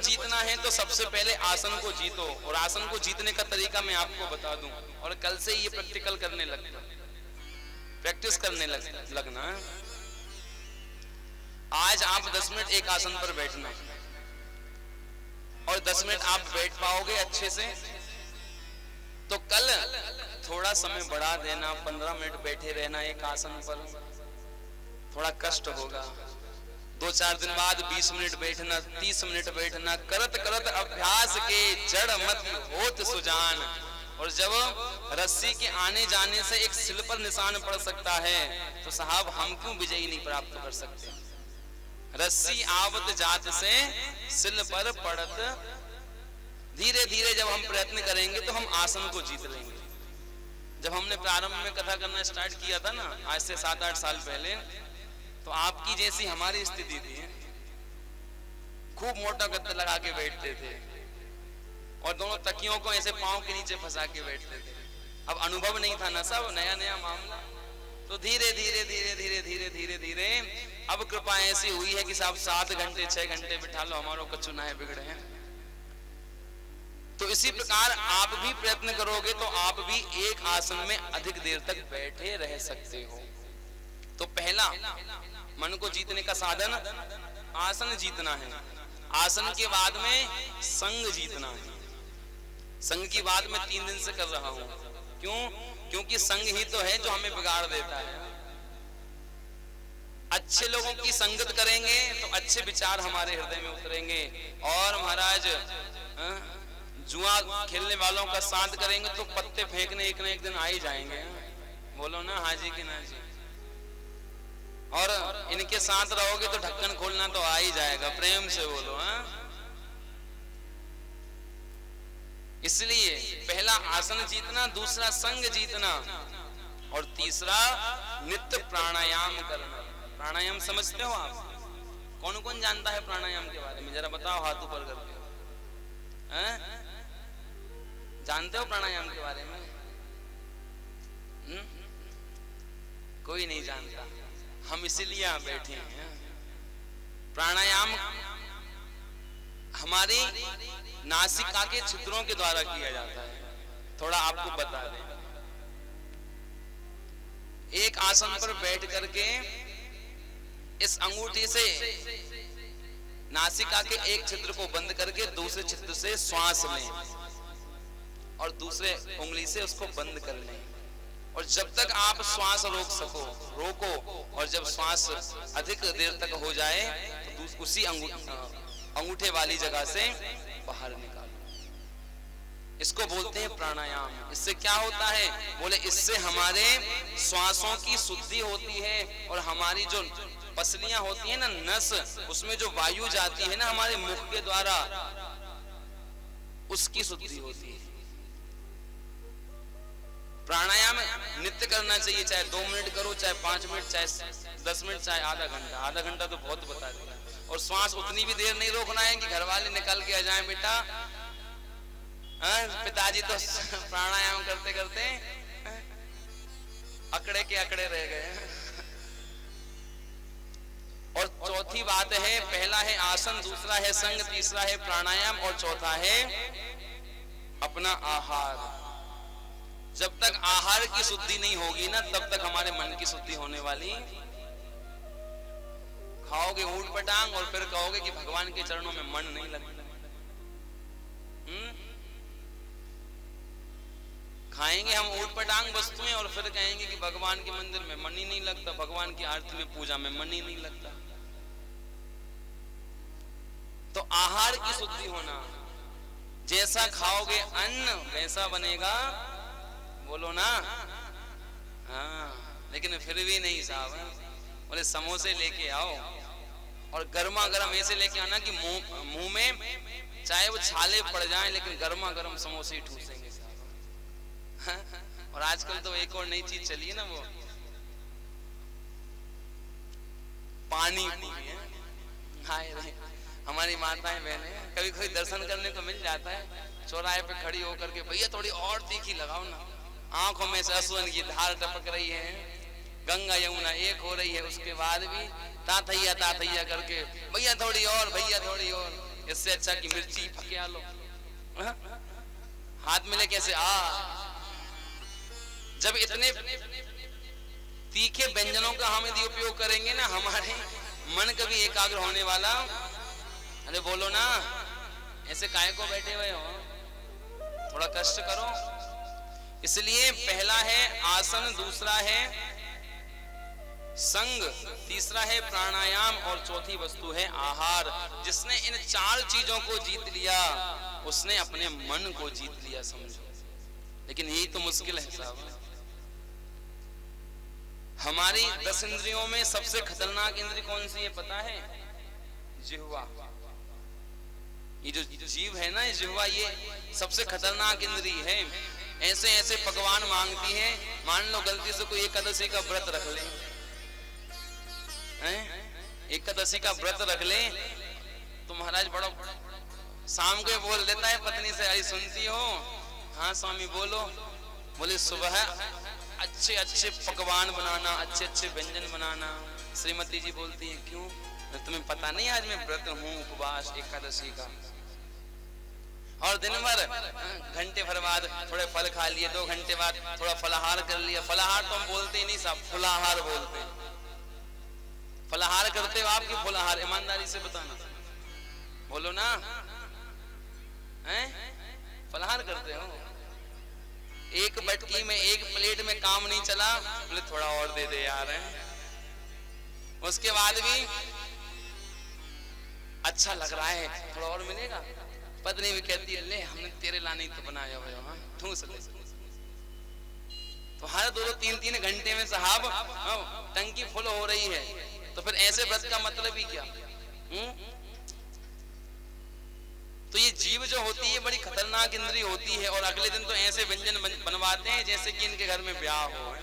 जीतना है तो सबसे पहले आसन को जीतो, और आसन को जीतने का तरीका मैं आपको बता दूं, और कल से ये प्रैक्टिकल करने लगना, प्रैक्टिस करने लगना। आज आप 10 मिनट एक आसन पर बैठना, और 10 मिनट आप बैठ पाओगे अच्छे से, तो कल थोड़ा समय बढ़ा देना, 15 मिनट बैठे रहना एक आसन पर, थोड़ा कष्ट होगा। 2-4 दिन बाद 20 मिनट बैठना, 30 मिनट बैठना, करत करत अभ्यास के जड़ मत होत सुजान। और जब रस्सी के आने जाने से एक सिल पर निशान पड़ सकता है, तो साहब हम क्यों विजयी नहीं प्राप्त कर सकते? रस्सी आवत जात से सिल पर पड़त, धीरे धीरे जब हम प्रयत्न करेंगे तो हम आसन को जीत लेंगे। जब हमने प्रारंभ में कथा करना स्टार्ट किया था ना, आज से 7-8 साल पहले, तो आपकी जैसी हमारी स्थिति थी, खूब मोटा गद्दा लगा के बैठते थे और दोनों तकियों को ऐसे पांव के नीचे फंसा के बैठते थे। अब अनुभव नहीं था ना, सब नया नया मामला, तो धीरे धीरे धीरे धीरे धीरे धीरे धीरे अब कृपा ऐसी हुई है कि साहब 7 घंटे 6 घंटे बिठा लो, हमारो कच्चू नाहे बिगड़े हैं। तो इसी प्रकार आप भी प्रयत्न करोगे तो आप भी एक आसन में अधिक देर तक बैठे रह सकते हो। तो पहला मन को जीतने का साधन आसन जीतना है। आसन के बाद में संग जीतना है। संग की बात मैं 3 दिन से कर रहा हूं, क्यों? क्योंकि संग ही तो है जो हमें बिगाड़ देता है। अच्छे लोगों की संगत करेंगे तो अच्छे विचार हमारे हृदय में उतरेंगे, और महाराज जुआ खेलने वालों का साथ करेंगे तो पत्ते फेंकने एक न एक दिन आ ही जाएंगे। बोलो ना हाजी की ना जी। और इनके साथ रहोगे तो ढक्कन खोलना तो आ ही जाएगा, प्रेम से बोलो। इसलिए पहला आसन जीतना, दूसरा संग जीतना, और तीसरा नित्य प्राणायाम करना। प्राणायाम समझते हो आप? कौन कौन जानता है प्राणायाम के बारे में? जरा बताओ हाथ ऊपर करके। जानते हो प्राणायाम के बारे में? कोई नहीं जानता, हम इसीलिए यहाँ बैठे हैं। प्राणायाम हमारी नासिका के छिद्रों के द्वारा किया जाता है। थोड़ा आपको बता दें, एक आसन पर बैठ करके इस अंगूठी से नासिका के एक छिद्र को बंद करके दूसरे छिद्र से श्वास लें, और दूसरे उंगली से उसको बंद कर लें, और जब तक आप श्वास रोक सको रोको, और जब श्वास अधिक देर तक हो जाए तो उसी अंगूठे वाली जगह से बाहर निकालो। इसको बोलते हैं प्राणायाम। इससे क्या होता है? बोले इससे हमारे श्वासों की शुद्धि होती है, और हमारी जो पसलियां होती है ना, नस, उसमें जो वायु जाती है ना हमारे मुख के द्वारा, उसकी शुद्धि होती है। प्राणायाम नित्य करना चाहिए, चाहे 2 मिनट करो, चाहे 5 मिनट, चाहे 10 मिनट, चाहे आधा घंटा। आधा घंटा तो बहुत बता दिया। और श्वास उतनी भी देर नहीं रोकना है कि घर वाले निकल के आ जाएं, बेटा पिताजी तो प्राणायाम करते करते अकड़े के अकड़े रह गए। और चौथी बात है, पहला है आसन, दूसरा है संग, तीसरा है प्राणायाम, और चौथा है अपना आहार। जब तक आहार की शुद्धि नहीं होगी ना, तब तक हमारे मन की शुद्धि होने वाली। खाओगे ऊट पटांग और फिर कहोगे कि भगवान के चरणों में मन नहीं लगता। खाएंगे हम ऊट पटांग वस्तुएं और फिर कहेंगे कि भगवान के मंदिर में मन ही नहीं लगता, भगवान की आरती में पूजा में मन ही नहीं लगता। तो आहार की शुद्धि होना, जैसा खाओगे अन्न वैसा बनेगा, बोलो ना। हाँ, लेकिन फिर भी नहीं साहब, बोले समोसे लेके आओ और गर्मा गर्म ऐसे लेके आना कि मुंह में चाहे वो छाले पड़ जाएं, लेकिन गर्मा गर्म समोसे ही ठूसेंगे साहब। और आजकल तो एक और नई चीज चली है ना, वो पानी पूरी है। हाय रे, हमारी माताएं बहनें कभी कोई दर्शन करने को मिल जाता है, चौराहे पे खड़ी होकर के, भैया थोड़ी और तीखी लगाओ ना, आंखों में से आंसुओं की धार टपक रही है, गंगा यमुना एक हो रही है, उसके बाद भी ताथैया ताथैया करके भैया थोड़ी और, भैया थोड़ी और। इससे अच्छा कि मिर्ची फकिया लो, हाथ मिले कैसे जब इतने तीखे व्यंजनों का हम यदि उपयोग करेंगे ना, हमारे मन कभी एकाग्र होने वाला। अरे बोलो ना, ऐसे काहे को बैठे हुए हो, थोड़ा कष्ट करो। इसलिए पहला है आसन, दूसरा है संग, तीसरा है प्राणायाम और चौथी वस्तु है आहार। जिसने इन 4 चीजों को जीत लिया उसने अपने मन को जीत लिया, समझो। लेकिन यही तो मुश्किल है साहब। हमारी 10 इंद्रियों में सबसे खतरनाक इंद्री कौन सी है पता है? जिह्वा। ये जो जीव है ना, जिह्वा, ये सबसे खतरनाक इंद्री है। ऐसे ऐसे पकवान मांगती है। मान लो गलती से कोई एकादशी का व्रत रख ले, एकादशी का व्रत रख ले तो महाराज बड़ा शाम को बोल देता है पत्नी से, अरे सुनती हो? हाँ स्वामी बोलो। बोले सुबह अच्छे अच्छे पकवान बनाना, अच्छे अच्छे व्यंजन बनाना। श्रीमती जी बोलती है क्यों? तुम्हें पता नहीं आज मैं व्रत हूँ, उपवास एकादशी का। और दिन भर घंटे भर बाद थोड़े फल खा लिए, 2 घंटे बाद थोड़ा फलाहार कर लिया। फलाहार तो हम बोलते ही नहीं साहब, फलाहार बोलते। फलाहार करते हो आपकी फलाहार? ईमानदारी से बताना, बोलो ना, हैं? फलाहार करते हो? एक बटकी में, एक प्लेट में काम नहीं चला, बोले थोड़ा और दे दे यार। उसके बाद भी अच्छा लग रहा है, थोड़ा और मिलेगा। पत्नी भी कहती है ले हमने तेरे लाने तो बनाया हुआ, हाँ ठूस ले। तो हर 2-3 घंटे में साहब टंकी फुल हो रही है। तो फिर ऐसे व्रत का मतलब ही क्या? तो ये जीव जो होती है बड़ी खतरनाक इंद्री होती है। और अगले दिन तो ऐसे व्यंजन बनवाते हैं जैसे कि इनके घर में ब्याह हो।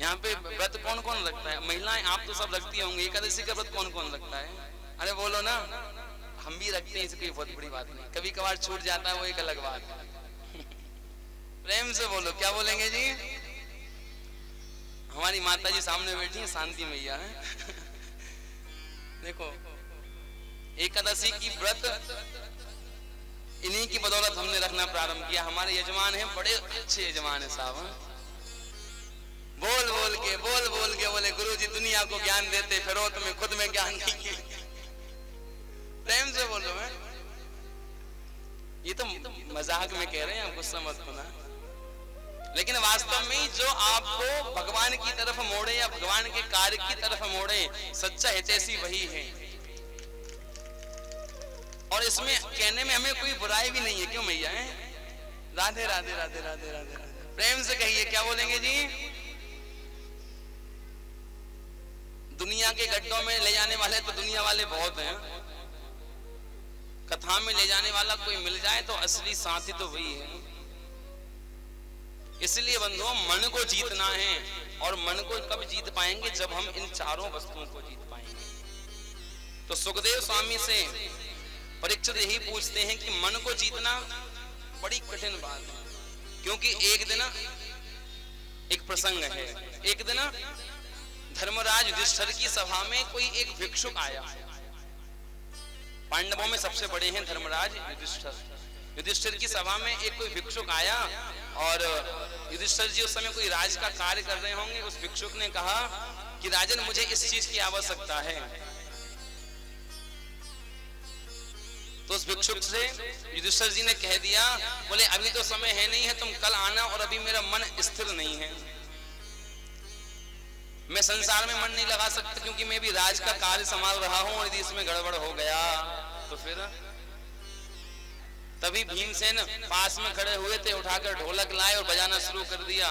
यहाँ पे व्रत कौन कौन रखता है? महिलाएं आप तो सब रखती होंगी। एकादशी का व्रत कौन कौन रखता है? अरे बोलो ना, हम भी रखते हैं, इसकी कोई बहुत बड़ी बात नहीं। कभी कभार छूट जाता है, वो एक अलग बात है। प्रेम से बोलो, क्या बोलेंगे जी? हमारी माता जी सामने बैठी है, शांति मैया है। देखो एकादशी की व्रत इन्हीं की बदौलत हमने रखना प्रारंभ किया। हमारे यजमान हैं, बड़े अच्छे यजमान है साहब। बोल बोल के बोले गुरु जी दुनिया को ज्ञान देते, फिर वो तुम्हें खुद में ज्ञान नहीं। प्रेम से बोलो। मैं ये तो मजाक में कह रहे हैं, गुस्सा मत होना। लेकिन वास्तव में जो आपको भगवान की तरफ मोड़े या भगवान के कार्य की तरफ मोड़े, सच्चा हितैषी वही है। और इसमें कहने में हमें कोई बुराई भी नहीं है, क्यों मैया? है राधे राधे राधे राधे राधे राधे। प्रेम से कहिए, क्या बोलेंगे जी? दुनिया के गड्ढों में ले जाने वाले तो दुनिया वाले बहुत हैं। कथा में ले जाने वाला कोई मिल जाए तो असली साथी तो वही है। इसलिए बंधुओं, मन को जीतना है। और मन को कब जीत पाएंगे? जब हम इन 4 वस्तुओं को जीत पाएंगे। तो सुखदेव स्वामी से परीक्षित यही पूछते हैं कि मन को जीतना बड़ी कठिन बात है। क्योंकि एक दिन एक प्रसंग है, एक दिन धर्मराज युधिष्ठिर की सभा में कोई एक भिक्षुक आया। पांडवों में सबसे बड़े हैं धर्मराज युधिष्ठिर। युधिष्ठिर की सभा में एक कोई भिक्षुक आया और युधिष्ठिर जी उस समय कोई राज का कार्य कर रहे होंगे। उस भिक्षुक ने कहा कि राजन मुझे इस चीज की आवश्यकता है। तो उस भिक्षुक से युधिष्ठिर जी ने कह दिया, बोले अभी तो समय है नहीं है, तुम कल आना, और अभी मेरा मन स्थिर नहीं है, मैं संसार में मन नहीं लगा सकता, क्योंकि मैं भी राज का कार्य संभाल रहा हूं, और यदि इसमें गड़बड़ हो गया तो फिर। तभी भीमसेन पास में खड़े हुए थे, उठाकर ढोलक लाए और बजाना शुरू कर दिया।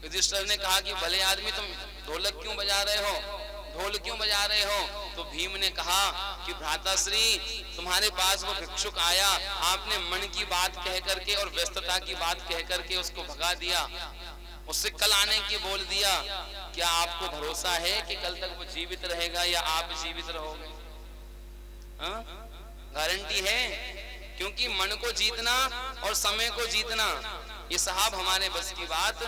युधिष्ठिर ने कहा कि भले आदमी, तुम ढोलक क्यों बजा रहे हो, ढोल क्यों बजा रहे हो? तो भीम ने कहा कि भ्राताश्री, तुम्हारे पास वो भिक्षुक आया, आपने मन की बात कह करके और व्यस्तता की बात कह करके उसको भगा दिया, उससे कल आने की बोल दिया। क्या आपको भरोसा है कि कल तक वो जीवित रहेगा या आप जीवित रहोगे? गारंटी है? क्योंकि मन को जीतना और समय को जीतना ये साहब हमारे बस की बात,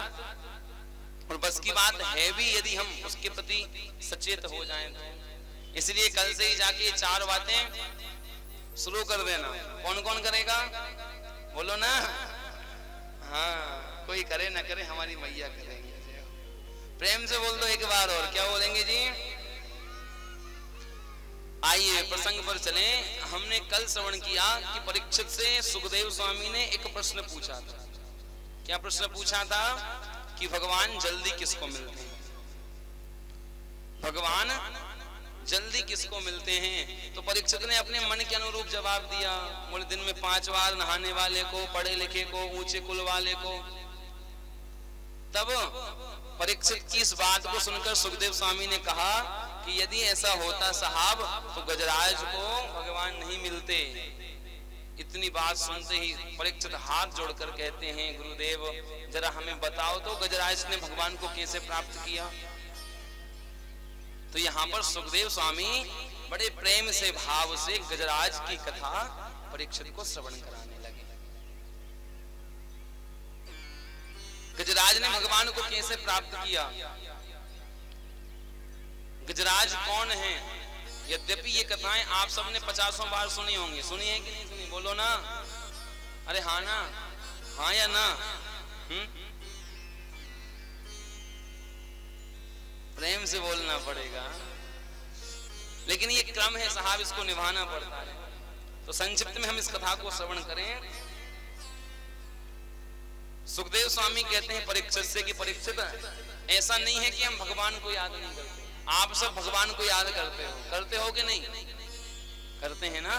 और बस की बात है भी यदि हम उसके प्रति सचेत हो जाएं तो। इसलिए कल से ही जाके 4 बातें शुरू कर देना। कौन कौन करेगा बोलो ना। हाँ, कोई करे ना करे, हमारी मैया करेंगे। प्रेम से बोल दो एक बार और। क्या बोलेंगे जी? आइए प्रसंग पर चलें। हमने कल श्रवण किया कि परीक्षित से सुखदेव स्वामी ने एक प्रश्न पूछा था। क्या प्रश्न पूछा था? कि भगवान जल्दी किसको मिलते हैं? भगवान जल्दी किसको मिलते हैं? तो परीक्षित ने अपने मन के अनुरूप जवाब दिया। बोले दिन में 5 बार नहाने वाले को, पढ़े लिखे को, ऊंचे कुल वाले को। तब परीक्षित की इस बात को सुनकर सुखदेव स्वामी ने कहा कि यदि ऐसा होता साहब तो गजराज को भगवान नहीं मिलते। इतनी बात सुनते ही परीक्षित हाथ जोड़कर कहते हैं, गुरुदेव जरा हमें बताओ तो गजराज ने भगवान को कैसे प्राप्त किया? तो यहाँ पर सुखदेव स्वामी बड़े प्रेम से, भाव से गजराज की कथा परीक्षित को श्रवण कराने लगे। गजराज ने भगवान को कैसे प्राप्त किया? गजराज कौन है? यद्यपि ये कथाएं आप सबने 50 बार सुनी होंगी। सुनी है कि नहीं सुनी? बोलो ना। अरे हाँ ना, हाँ या ना? प्रेम से बोलना पड़ेगा। लेकिन ये क्रम है साहब, इसको निभाना पड़ता है। तो संक्षिप्त में हम इस कथा को श्रवण करें। सुखदेव स्वामी कहते हैं परीक्षित से कि परीक्षित, ऐसा नहीं है कि हम भगवान को याद नहीं करते। आप सब भगवान को याद करते हो कि नहीं? करते हैं ना।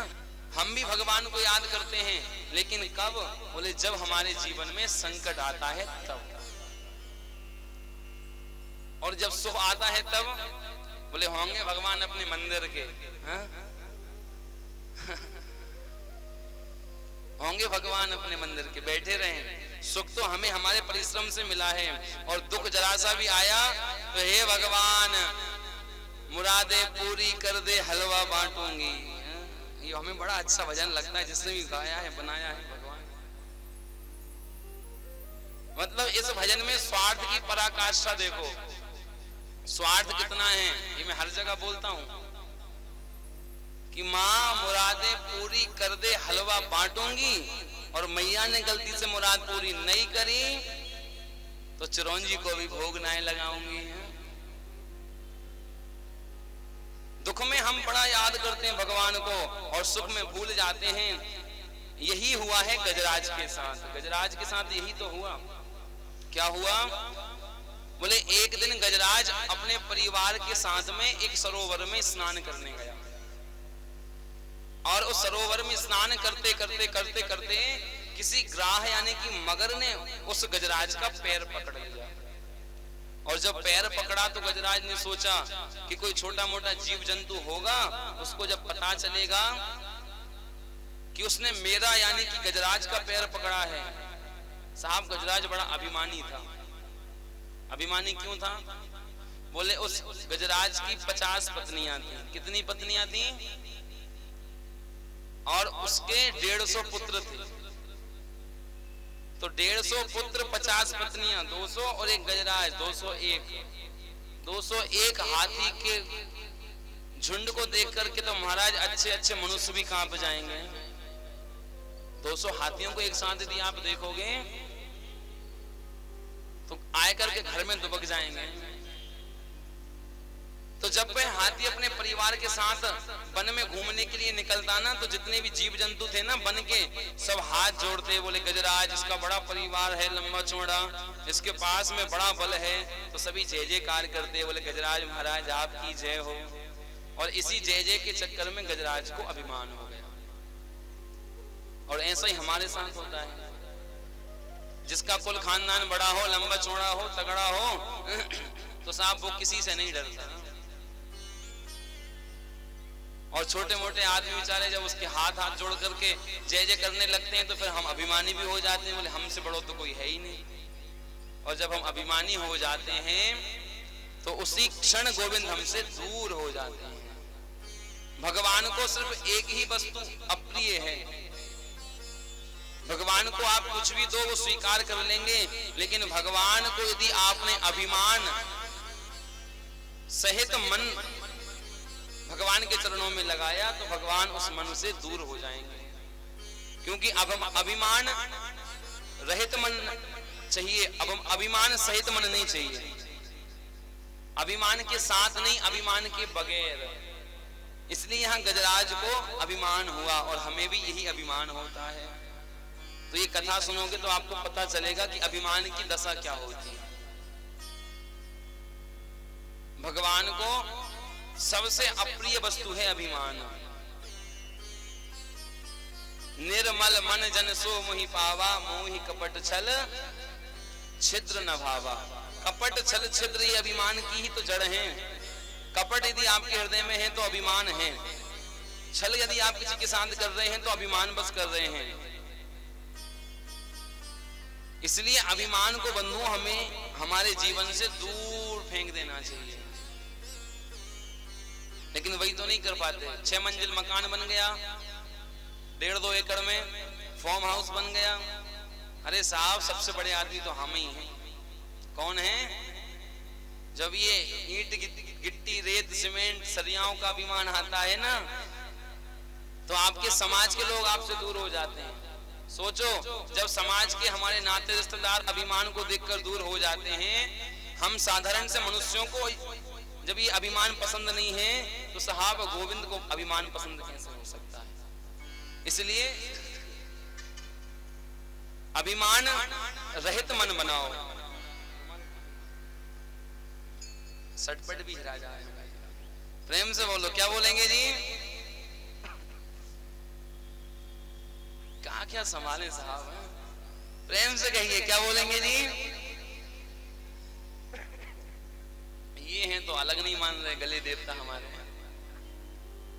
हम भी भगवान को याद करते हैं, लेकिन कब? बोले जब हमारे जीवन में संकट आता है तब, और जब सुख आता है तब। बोले होंगे भगवान अपने मंदिर के। होंगे भगवान अपने मंदिर के, बैठे रहे। सुख तो हमें हमारे परिश्रम से मिला है, और दुख जरा सा भी आया तो हे भगवान मुरादे पूरी कर दे, हलवा बांटूंगी। ये हमें बड़ा अच्छा भजन लगता है, जिसने भी गाया है, बनाया है भगवान। मतलब इस भजन में स्वार्थ की पराकाष्ठा देखो। स्वार्थ कितना है ये मैं हर जगह बोलता हूं कि माँ मुरादे पूरी कर दे, हलवा बांटूंगी, और मैया ने गलती से मुराद पूरी नहीं करी तो चिरौंजी को भी भोग नहीं लगाऊंगी। दुख में हम बड़ा याद करते हैं भगवान को, और सुख में भूल जाते हैं। यही हुआ है गजराज के साथ। गजराज के साथ यही तो हुआ। क्या हुआ? बोले एक दिन गजराज अपने परिवार के साथ में एक सरोवर में स्नान करने गया, और उस सरोवर में स्नान करते करते करते करते किसी ग्राह यानी कि मगर ने उस गजराज का पैर पकड़ लिया। और जब पैर पकड़ा तो गजराज ने सोचा कि कोई छोटा मोटा जीव जंतु होगा, उसको जब पता चलेगा कि उसने मेरा यानी कि गजराज का पैर पकड़ा है। साहब गजराज बड़ा अभिमानी था। अभिमानी क्यों था? बोले उस गजराज की 50 पत्नियां थी। कितनी पत्नियां थी? और उसके 150 पुत्र थे। तो 150 पुत्र, 50 पत्नियां, 200, और एक गजराज 201। 201 हाथी के झुंड को देख करके तो महाराज अच्छे अच्छे मनुष्य भी कांप जाएंगे। 200 हाथियों को एक साथ यदि आप देखोगे तो आए करके घर में दुबक जाएंगे। तो जब वह हाथी अपने परिवार के साथ वन में घूमने के लिए निकलता ना, तो जितने भी जीव जंतु थे ना वन के, सब हाथ जोड़ते, बोले गजराज इसका बड़ा परिवार है, लंबा चौड़ा, इसके पास में बड़ा बल है। तो सभी जय जयकार करते, बोले गजराज महाराज आपकी जय हो। और इसी जय जय के चक्कर में गजराज को अभिमान हो गया। और ऐसा ही हमारे साथ होता है। जिसका कुल खानदान बड़ा हो, लंबा चौड़ा हो, तगड़ा हो, तो साहब वो किसी से नहीं डरता। और छोटे मोटे आदमी बेचारे जब उसके हाथ हाथ जोड़ करके जय जय करने लगते हैं तो फिर हम अभिमानी भी हो जाते हैं। बोले हमसे बड़ो तो कोई है ही नहीं। और जब हम अभिमानी हो जाते हैं तो उसी क्षण गोविंद हमसे दूर हो जाते हैं। भगवान को सिर्फ एक ही वस्तु अप्रिय है। भगवान को आप कुछ भी दो वो स्वीकार कर लेंगे, लेकिन भगवान को यदि आपने अभिमान सहित मन भगवान के चरणों में लगाया तो भगवान उस मन से दूर हो जाएंगे। क्योंकि अब हम अभिमान रहित मन चाहिए, अब हम अभिमान सहित मन नहीं चाहिए, अभिमान के साथ नहीं, अभिमान के बगैर। इसलिए यहां गजराज को अभिमान हुआ और हमें भी यही अभिमान होता है। तो ये कथा सुनोगे तो आपको पता चलेगा कि अभिमान की दशा क्या होती है। भगवान को सबसे अप्रिय वस्तु है अभिमान। निर्मल मन जन सो मोहि पावा, मोहि कपट छल छिद्र न भावा। कपट छल छिद्र ये अभिमान की ही तो जड़ है। कपट यदि आपके हृदय में है तो अभिमान है, छल यदि आप किसी के साथ कर रहे हैं तो अभिमान बस कर रहे हैं। इसलिए अभिमान को बंधु हमें हमारे जीवन से दूर फेंक देना चाहिए। लेकिन वही तो नहीं कर पाते। 6 मंजिल मकान बन गया, 1.5-2 एकड़ में फार्म हाउस बन गया। अरे साहब, सबसे बड़े आदमी तो हम ही हैं। कौन है? जब ये ईंट गिट्टी रेत सीमेंट सरियाओं का अभिमान आता है ना, तो आपके समाज के लोग आपसे दूर हो जाते हैं। सोचो, जब समाज के हमारे नाते रिश्तेदार अभिमान को देखकर दूर हो जाते हैं, हम साधारण से मनुष्यों को जब ये अभिमान पसंद नहीं है तो साहब गोविंद को अभिमान पसंद कैसे हो सकता है। इसलिए अभिमान रहित मन बनाओ। सटपट भी हिरा जाए। प्रेम से बोलो, क्या बोलेंगे जी? क्या संभाले साहब, प्रेम से कहिए, क्या बोलेंगे जी? ये हैं तो अलग नहीं मान रहे, गले देवता हमारे हैं।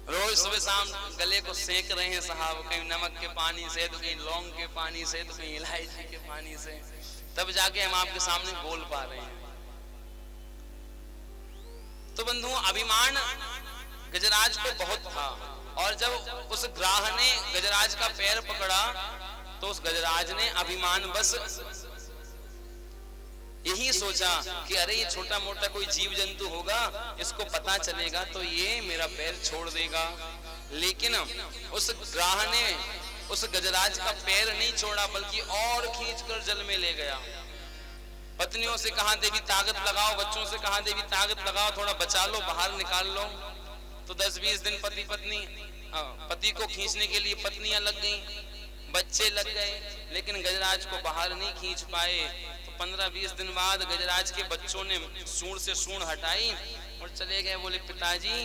रोज सुबह शाम गले को सेक रहे हैं साहब, कहीं नमक के पानी से तो कहीं लौंग के पानी से तो कहीं इलायची के पानी से, तब जाके हम आपके सामने बोल पा रहे हैं। तो बंधु, अभिमान गजराज को बहुत था, और जब उस ग्राह ने गजराज का पैर पकड़ा तो उस गजराज ने अभिमान बस यही सोचा कि अरे ये छोटा मोटा कोई जीव जंतु होगा, इसको पता चलेगा तो ये मेरा पैर छोड़ देगा। लेकिन उस ग्राह ने उस गजराज का पैर नहीं छोड़ा, बल्कि और खींचकर जल में ले गया। पत्नियों से कहा देवी ताकत लगाओ, बच्चों से कहा देवी ताकत लगाओ, थोड़ा बचा लो, बाहर निकाल लो। तो 10-20 दिन पति को खींचने के लिए पत्नियां लग गईं, बच्चे लग गए, लेकिन गजराज को बाहर नहीं खींच पाए। तो 15-20 दिन बाद गजराज के बच्चों ने सूंड से सूंड हटाई और चले गए। बोले पिताजी,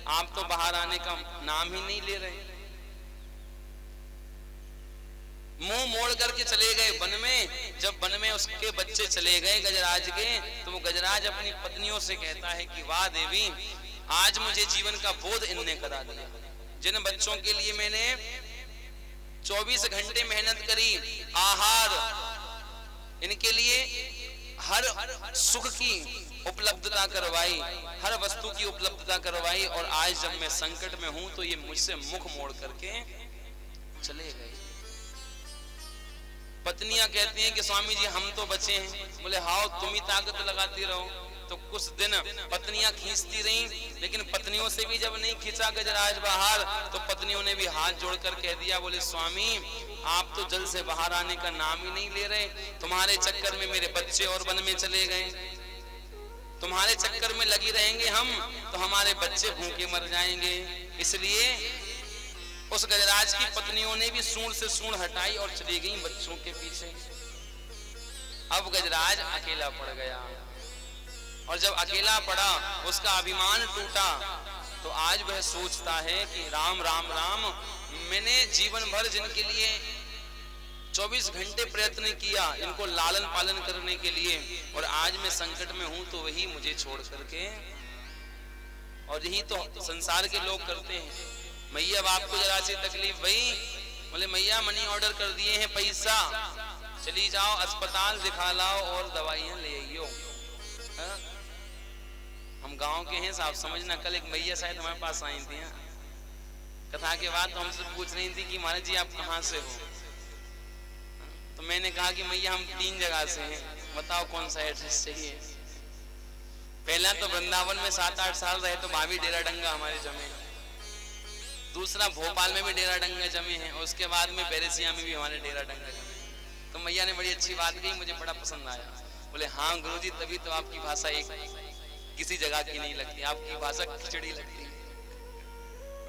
आप तो बाहर आने का नाम ही नहीं ले रहे। मुंह मोड़ करके चले गए वन में। जब वन में उसके बच्चे चले गए गजराज के, तो वो गजराज अपनी पत्नियों से कहता है कि वाह देवी, आज मुझे जीवन का बोध इनने करा दिया। जिन बच्चों के लिए मैंने 24 घंटे मेहनत करी, आहार, इनके लिए हर सुख की उपलब्धता करवाई, हर वस्तु की उपलब्धता करवाई, और आज जब मैं संकट में हूं तो ये मुझसे मुख मोड़ करके चले गए। पत्नियां कहती हैं कि स्वामी जी हम तो बचे हैं। बोले हाँ, तुम ही ताकत लगाती रहो। तो कुछ दिन पत्नियां खींचती रहीं, लेकिन पत्नियों से भी जब नहीं खींचा गजराज बाहर, तो पत्नियों ने भी हाथ जोड़कर कह दिया, बोले स्वामी आप तो जल से बाहर आने का नाम ही नहीं ले रहे। तुम्हारे चक्कर में मेरे बच्चे और वन में चले गए, तुम्हारे चक्कर में लगी रहेंगे हम तो हमारे बच्चे भूखे मर जाएंगे। इसलिए उस गजराज की पत्नियों ने भी सूंड से सूंड हटाई और चली गई बच्चों के पीछे। अब गजराज अकेला पड़ गया, और जब अकेला पड़ा उसका अभिमान टूटा। तो आज वह सोचता है कि राम राम राम, मैंने जीवन भर जिनके लिए 24 घंटे प्रयत्न किया इनको लालन पालन करने के लिए, और आज मैं संकट में हूं तो वही मुझे छोड़ करके। और यही तो संसार के लोग करते हैं। मैया अब आपको जरा सी तकलीफ भई, बोले मैया मनी ऑर्डर कर दिए हैं, पैसा, चली जाओ अस्पताल दिखा लाओ और दवाइयां ले आइयो। हम गांव के हैं साहब, समझना। कल एक मैया शायद हमारे पास आई थी कथा के बाद, तो हमसे पूछ रही थी कि महाराज जी आप कहाँ से हो। तो मैंने कहा कि मैया हम 3 जगह से हैं, बताओ कौन सा एड्रेस चाहिए। पहला तो वृंदावन में 7-8 साल रहे तो वहां भी डेरा डंगा हमारे जमे, दूसरा भोपाल में भी डेरा डंगा जमे हैं, और उसके बाद में बेरेसिया में भी हमारे डेरा डंगा जमे। तो मैया ने बड़ी अच्छी बात कही, मुझे बड़ा पसंद आया। बोले हाँ गुरुजी, तभी तो आपकी भाषा एक किसी जगह की नहीं लगती, आपकी भाषा खिचड़ी लगती है।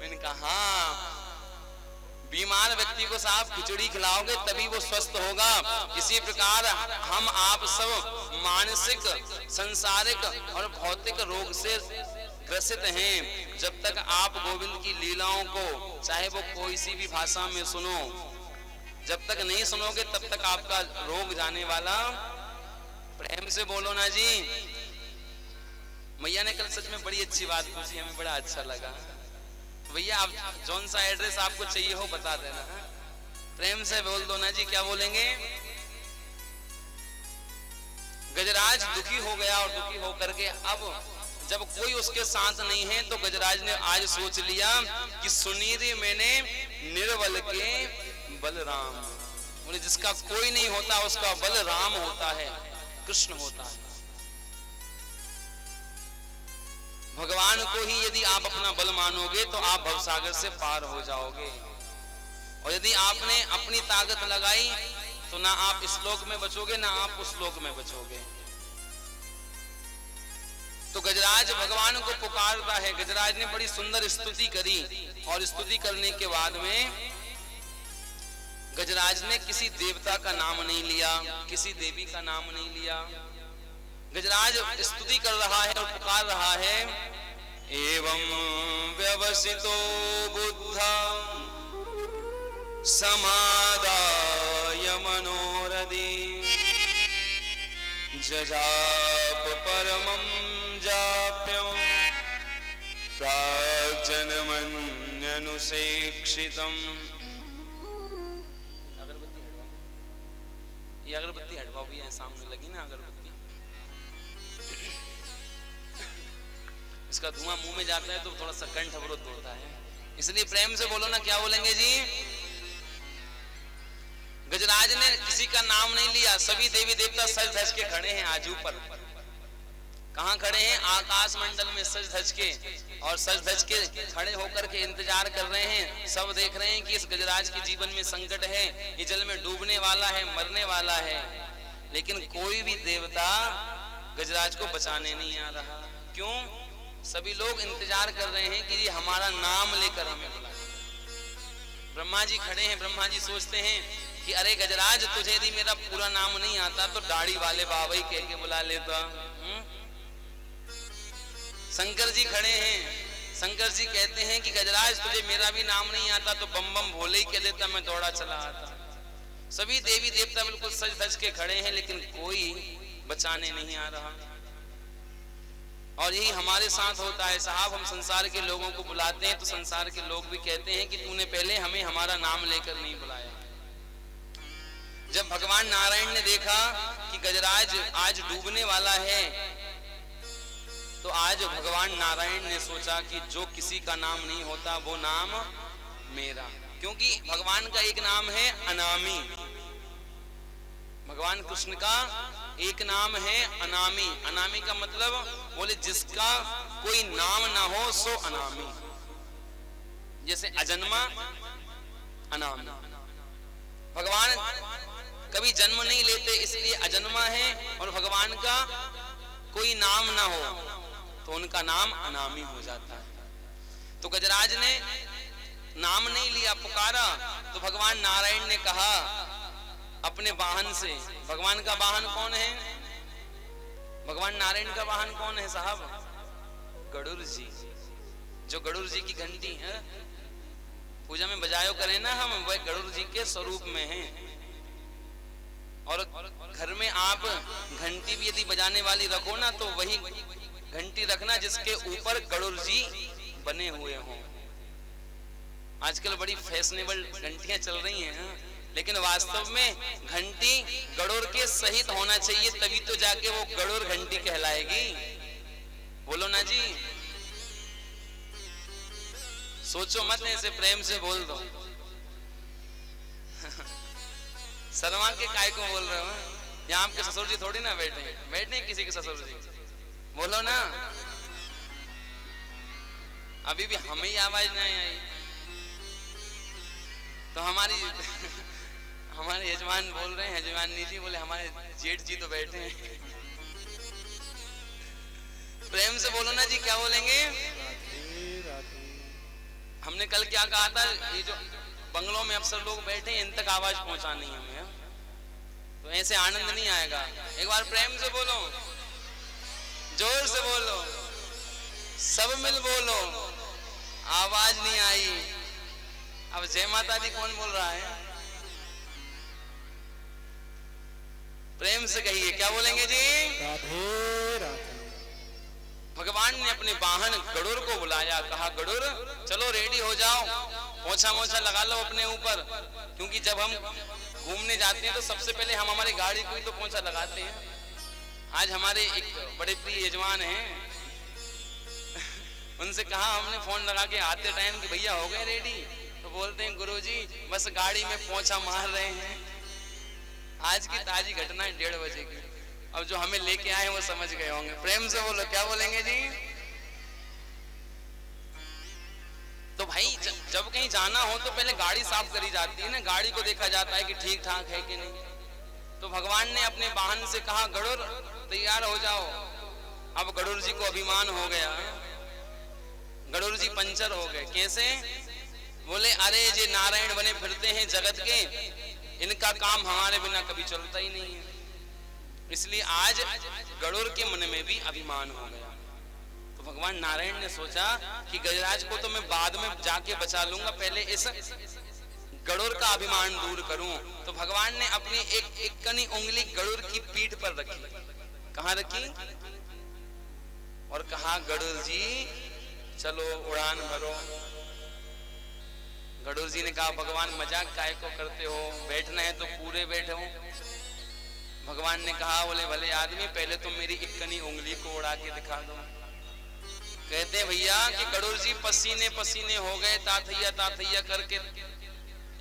मैंने कहा हाँ, बीमार व्यक्ति को साफ खिचड़ी खिलाओगे तभी वो स्वस्थ होगा। इसी प्रकार हम आप सब मानसिक, सांसारिक और भौतिक रोग से ग्रसित हैं। जब तक आप गोविंद की लीलाओं को चाहे वो कोई सी भी भाषा में सुनो, जब तक नहीं सुनोगे तब तक आपका रोग जाने वाला। प्रेम से बोलो ना जी। मैया ने कल सच में बड़ी अच्छी बात पूछी, हमें बड़ा अच्छा लगा। भैया आप जौन सा एड्रेस आपको चाहिए हो बता देना, प्रेम से बोल दो ना जी। क्या बोलेंगे? गजराज दुखी हो गया और दुखी होकर के अब जब कोई उसके साथ नहीं है तो गजराज ने आज सोच लिया कि सुनीति मैंने निर्बल के बलराम। बोले जिसका कोई नहीं होता उसका बलराम होता है, कृष्ण होता है। भगवान को ही यदि आप अपना बल मानोगे तो आप भवसागर से पार हो जाओगे, और यदि आपने अपनी ताकत लगाई तो ना आप इस लोक में बचोगे ना आप उस लोक में बचोगे। तो गजराज भगवान को पुकारता है। गजराज ने बड़ी सुंदर स्तुति करी, और स्तुति करने के बाद में गजराज ने किसी देवता का नाम नहीं लिया, किसी देवी का नाम नहीं लिया। गजराज स्तुति कर रहा है और पुकार रहा है, एवं व्यवसितो बुद्धा समादाय मनोरथी जजाप परमं जाप्यं प्राग्जनमन्यनुसेक्षितम्। ये अगरबत्ती हटवाओ भी है, सामने लगी ना अगरबत्ती, इसका धुआं मुंह में जाता है तो थोड़ा सा कंठ अवरुद्ध होता है, इसलिए प्रेम से बोलो ना। क्या बोलेंगे जी? गजराज ने किसी का नाम नहीं लिया, सभी देवी देवता सज धज के खड़े हैं आज ऊपर। कहां खड़े हैं? आकाश मंडल में सज धज के, और सज धज के खड़े होकर के इंतजार कर रहे हैं। सब देख रहे हैं कि इस गजराज के जीवन में संकट है, ये जल में डूबने वाला है, मरने वाला है, लेकिन कोई भी देवता गजराज को बचाने नहीं आ रहा। क्यों? सभी लोग इंतजार कर रहे हैं कि ये हमारा नाम लेकर हमें बुलाए। ब्रह्मा जी खड़े हैं, ब्रह्मा जी सोचते हैं कि अरे गजराज, तुझे यदि मेरा पूरा नाम नहीं आता तो दाढ़ी वाले बाबा ही कह के बुला लेता। शंकर जी खड़े हैं, शंकर जी कहते हैं कि गजराज, तुझे मेरा भी नाम नहीं आता तो बम बम भोले ही कह देता, मैं दौड़ा चला आता। सभी देवी देवता बिल्कुल सज धज के खड़े हैं, लेकिन कोई बचाने नहीं आ रहा। और यही हमारे साथ होता है साहब। हम संसार के लोगों को बुलाते हैं तो संसार के लोग भी कहते हैं कि तूने पहले हमें हमारा नाम लेकर नहीं बुलाया। जब भगवान नारायण ने देखा कि गजराज आज डूबने वाला है, तो आज भगवान नारायण ने सोचा कि जो किसी का नाम नहीं होता वो नाम मेरा। क्योंकि भगवान का एक नाम है अनामी, भगवान कृष्ण का एक नाम है अनामी। अनामी का मतलब बोले जिसका कोई नाम ना हो सो अनामी। जैसे अजन्मा, अनामी। भगवान कभी जन्म नहीं लेते इसलिए अजन्मा है, और भगवान का कोई नाम ना हो तो उनका नाम अनामी हो जाता है। तो गजराज ने नाम नहीं लिया, पुकारा, तो भगवान नारायण ने कहा अपने वाहन से। भगवान का वाहन कौन है? भगवान नारायण का वाहन कौन है साहब? गरुड़ जी। जो गरुड़ जी की घंटी है पूजा में बजायो करें ना हम, वह गरुड़ जी के स्वरूप में हैं। और घर में आप घंटी भी यदि बजाने वाली रखो ना तो वही घंटी रखना जिसके ऊपर गरुड़ जी बने हुए हों। आजकल बड़ी फैशनेबल घंटियां चल रही हैं, लेकिन वास्तव में घंटी गरुड़ के सहित होना चाहिए, तभी तो जाके वो गरुड़ घंटी कहलाएगी। बोलो ना जी। सोचो मत, ऐसे प्रेम से बोल दो। शर्मा के काय को बोल रहे हो? यहाँ आपके ससुर जी थोड़ी ना बैठे किसी के ससुर जी। बोलो ना, अभी भी हमें ही आवाज नहीं आई। तो हमारे यजमान बोल रहे हैं, यजमानी जी बोले हमारे जेठ जी तो बैठे हैं। प्रेम से बोलो ना जी, क्या बोलेंगे? हमने कल क्या कहा था, ये जो बंगलों में अफसर लोग बैठे हैं इन तक आवाज पहुंचानी है हमें, तो ऐसे आनंद नहीं आएगा। एक बार प्रेम से बोलो, जोर से बोलो, सब मिल बोलो, आवाज नहीं आई। अब जय माता दी कौन बोल रहा है? प्रेम से कहिए, क्या बोलेंगे जी? राधे राधे। भगवान ने अपने वाहन गरुड़ को बुलाया, कहा गरुड़ चलो रेडी हो जाओ, पोछा मोछा लगा लो अपने ऊपर, क्योंकि जब हम घूमने जाते हैं तो सबसे पहले हम हमारी गाड़ी को ही तो पोछा लगाते हैं। आज हमारे एक बड़े प्रिय यजमान हैं, उनसे कहा हमने फोन लगा के आते टाइम कि भैया हो गए रेडी, तो बोलते हैं गुरुजी बस गाड़ी में पोछा मार रहे हैं। आज की ताजी घटना है 1:30 बजे की, अब जो हमें लेके आए वो समझ गए होंगे। प्रेम से बोलो, क्या बोलेंगे जी? तो भाई जब कहीं जाना हो तो पहले गाड़ी साफ करी जाती है ना, गाड़ी को देखा जाता है कि ठीक ठाक है कि नहीं। तो भगवान ने अपने वाहन से कहा गरुड़ तैयार हो जाओ। अब गरुड़ जी को अभिमान हो गया, गरुड़ जी पंचर हो गए। कैसे? बोले अरे ये नारायण बने फिरते हैं जगत के, इनका काम हमारे बिना कभी चलता ही नहीं है। इसलिए आज गरुड़ के मन में भी अभिमान हो गया। तो भगवान नारायण ने सोचा कि गजराज को तो मैं बाद में जाके बचा लूंगा, पहले इस गरुड़ का अभिमान दूर करूं। तो भगवान ने अपनी एक कनी उंगली गरुड़ की पीठ पर रखी। कहां रखी? और कहा गरुड़ जी चलो उड़ान भरो। गरुड़ जी ने कहा भगवान मजाक काहे को करते हो, बैठना है तो पूरे बैठो। भगवान ने कहा बोले भले आदमी पहले तो मेरी इक्कनी उंगली को उड़ा के दिखा दो। कहते भैया कि गरुड़ जी पसीने पसीने हो गए, ताथैया ताथैया करके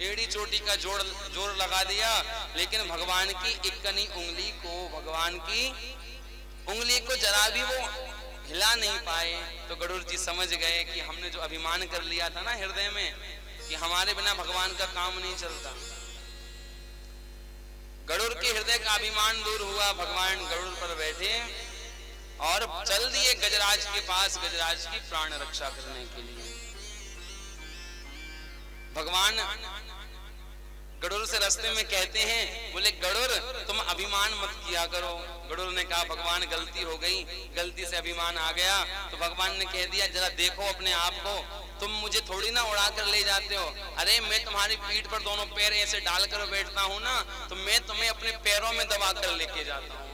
एड़ी चोटी का जोर लगा दिया, लेकिन भगवान की इक्कनी उंगली को, भगवान की उंगली को जरा भी वो हिला नहीं पाए। तो गरुड़ जी समझ गए कि हमने जो अभिमान कर लिया था ना हृदय में कि हमारे बिना भगवान का काम नहीं चलता। गरुड़ के हृदय का अभिमान दूर हुआ। भगवान गरुड़ पर बैठे और चल दिए गजराज के पास, गजराज की प्राण रक्षा करने के लिए। भगवान गरुड़ से रास्ते में कहते हैं, बोले गरुड़ तुम अभिमान मत किया करो। गरुड़ ने कहा भगवान गलती हो गई, गलती से अभिमान आ गया। तो भगवान ने कह दिया जरा देखो अपने आप को, तुम मुझे थोड़ी ना उड़ा कर ले जाते हो। अरे मैं तुम्हारी पीठ पर दोनों पैर ऐसे डाल कर बैठता हूँ ना, तो मैं तुम्हें अपने पैरों में दबा कर लेके जाता हूँ।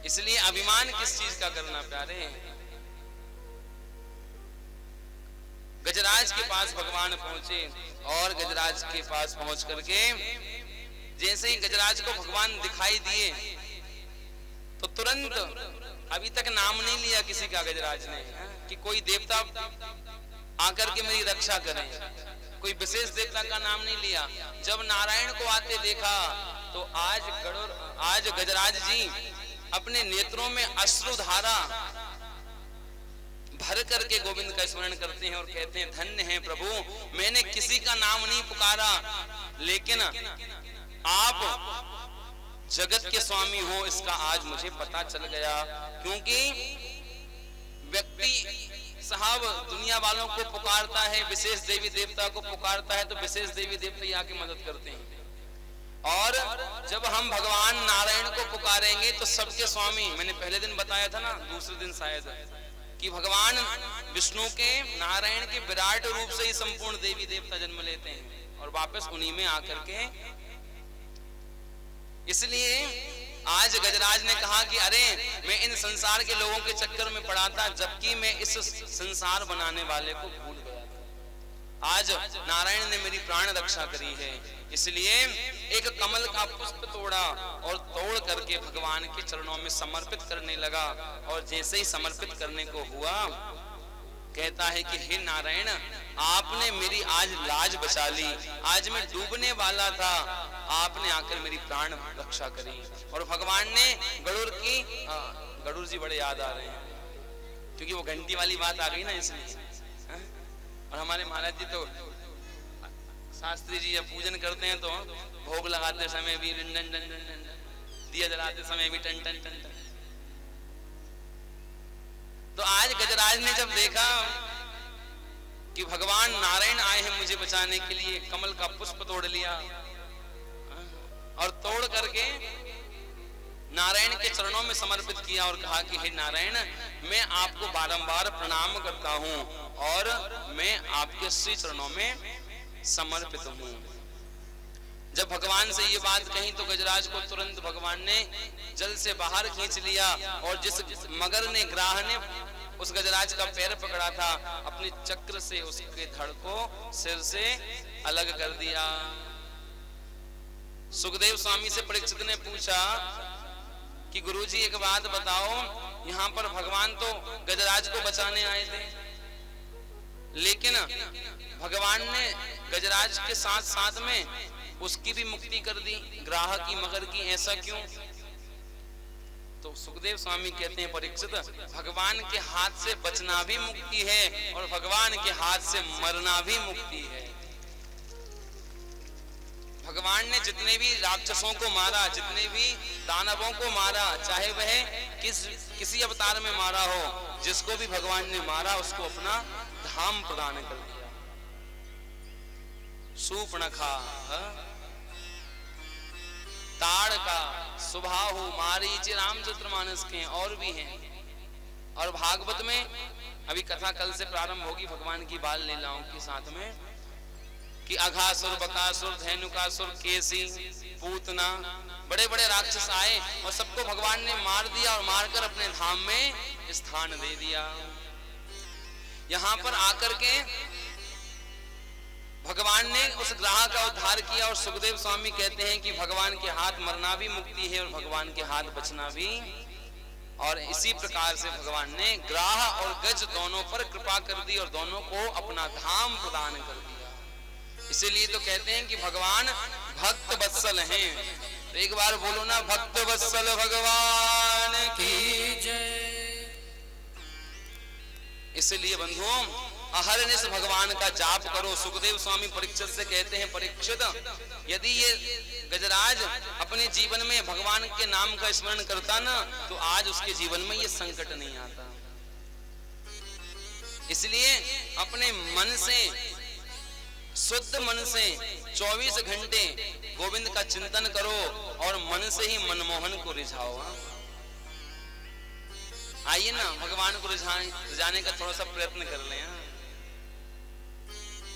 इसलिए अभिमान किस चीज का करना प्यारे। गजराज के पास भगवान पहुंचे और गजराज के पास पहुंच करके जैसे ही गजराज को भगवान दिखाई दिए तो तुरंत, अभी तक नाम नहीं लिया किसी का गजराज ने कि कोई देवता आकर के मेरी रक्षा करे, कोई विशेष देवता का नाम नहीं लिया। जब नारायण को आते देखा तो आज गजराज जी अपने नेत्रों में अश्रुधारा भर करके गोविंद का स्मरण करते हैं और कहते हैं धन्य है प्रभु, मैंने किसी का नाम नहीं पुकारा, लेकिन आप जगत के स्वामी हो इसका आज मुझे पता चल गया। क्योंकि व्यक्ति साहब दुनिया वालों को पुकारता है, विशेष देवी देवता को पुकारता है, तो विशेष देवी देवता आके मदद करते हैं। और जब हम भगवान नारायण को पुकारेंगे तो सबके स्वामी, मैंने पहले दिन बताया था ना, दूसरे दिन शायद, कि भगवान विष्णु के, नारायण के विराट रूप से ही संपूर्ण देवी देवता जन्म लेते हैं और वापस उन्हीं में आकर के। इसलिए आज गजराज ने कहा कि अरे मैं इन संसार के लोगों के चक्कर में पड़ा था, जबकि मैं इस संसार बनाने वाले को भूल गया था। आज नारायण ने मेरी प्राण रक्षा करी है। इसलिए एक कमल का पुष्प तोड़ा और तोड़ करके भगवान के चरणों में समर्पित करने लगा। और जैसे ही समर्पित करने को हुआ, कहता है कि हे नारायण, आपने मेरी आज लाज बचा ली। आज मैं डूबने वाला था, आपने आकर मेरी प्राण रक्षा करी। और भगवान ने गरुड़ जी बड़े याद आ रहे हैं क्योंकि वो घंटी वाली बात आ गई ना, इसलिए। और हमारे महाराज जी तो शास्त्री जी जब पूजन करते हैं तो भोग लगाते समय भी डन डन डन डन, दिया जलाते समय भी टन टन टन टन। तो आज गजराज ने जब देखा कि भगवान नारायण आए हैं मुझे बचाने के लिए, कमल का पुष्प तोड़ लिया और तोड़ करके नारायण के चरणों में समर्पित किया और कहा कि हे नारायण, मैं आपको बारंबार प्रणाम करता हूं और मैं आपके श्री चरणों में समर्पित हूं। जब भगवान से ये बात कही तो गजराज को तुरंत भगवान ने जल से बाहर खींच लिया और जिस मगर ने, ग्राह ने उस गजराज का पैर पकड़ा था, अपने चक्र से उसके धड़ को सिर से अलग कर दिया। सुखदेव स्वामी से परीक्षित ने पूछा कि गुरुजी एक बात बताओ, यहाँ पर भगवान तो गजराज को बचाने आए थे, लेकिन भगवान ने गजराज के साथ साथ में उसकी भी मुक्ति कर दी, ग्राह की, मगर की, ऐसा क्यों? तो सुखदेव स्वामी कहते हैं परीक्षित, भगवान के हाथ से बचना भी मुक्ति है और भगवान के हाथ से मरना भी मुक्ति है। भगवान ने जितने भी राक्षसों को मारा, जितने भी दानवों को मारा, चाहे वह किसी अवतार में मारा हो, जिसको भी भगवान ने मारा उसको अपना धाम प्रदान कर दिया। शूर्पणखा, ताड़का, सुबाहु, मारीच, रामचरितमानस के और भी हैं। और भागवत में अभी कथा कल से प्रारंभ होगी भगवान की बाल लीलाओं के साथ में, कि अघासुर, बकासुर, धेनुकासुर, केसी, पूतना, बड़े बड़े राक्षस आए और सबको भगवान ने मार दिया और मारकर अपने धाम में स्थान दे दिया। यहाँ पर आकर के भगवान ने उस ग्राह का उद्धार किया और सुखदेव स्वामी कहते हैं कि भगवान के हाथ मरना भी मुक्ति है और भगवान के हाथ बचना भी। और इसी प्रकार से भगवान ने ग्राह और गज दोनों पर कृपा कर दी और दोनों को अपना धाम प्रदान कर दिया। इसीलिए तो कहते हैं कि भगवान भक्त वत्सल हैं। तो एक बार बोलो ना, भक्त वत्सल भगवान की जय। इसलिए बंधुओं, अहरनिश भगवान का जाप करो। सुखदेव स्वामी परीक्षित से कहते हैं, परीक्षित, यदि ये गजराज अपने जीवन में भगवान के नाम का स्मरण करता ना, तो आज उसके जीवन में ये संकट नहीं आता। इसलिए अपने मन से, शुद्ध मन से 24 घंटे गोविंद का चिंतन करो और मन से ही मनमोहन को रिझाओ। आइए ना, भगवान को रिझाने का थोड़ा सा प्रयत्न कर लें,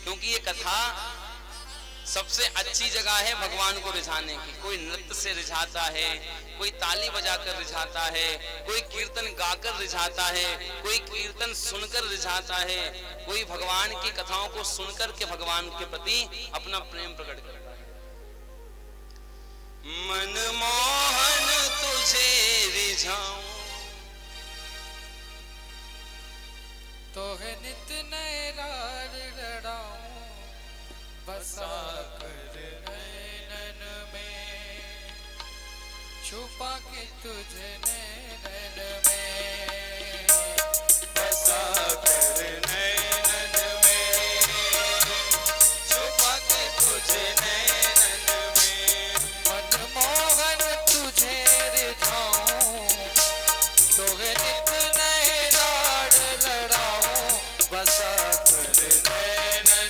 क्योंकि ये कथा सबसे अच्छी जगह है भगवान को रिझाने की। कोई नृत्य से रिझाता है, कोई ताली बजाकर रिझाता है, कोई कीर्तन गाकर रिझाता है, कोई कीर्तन सुनकर रिझाता है, कोई भगवान की कथाओं को सुनकर के भगवान के प्रति अपना प्रेम प्रकट करता है। मनमोहन तुझे रिझाऊं, तो है नित नए रार लड़ाऊं, बसा कर नैनन में, छुपा के तुझे नैनन में, बसा कर नैनन में, छुपा के तुझे नैनन में, मनमोहन तुझे रिझाऊं, तो है नित नए रार लड़ाऊं, बसा कर नैनन